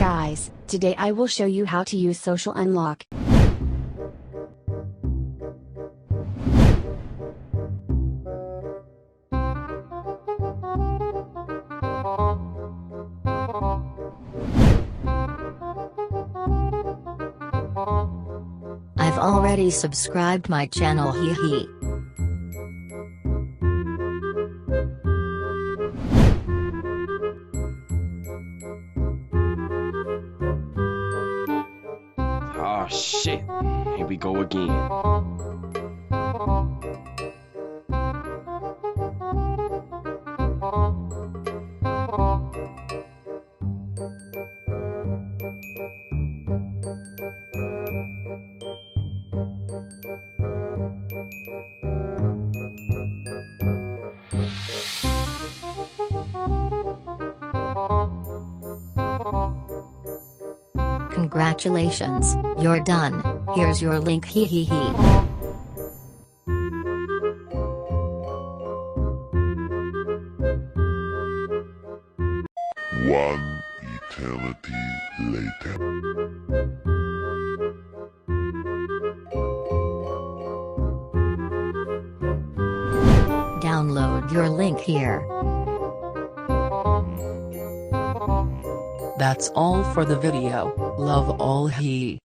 Guys, today I will show you how to use social unlock. I've already subscribed my channel, hee hee. Oh shit, here we go again. Congratulations, you're done. Here's your link, hee hee hee. One eternity later. Download your link here. That's all for the video. Love all he.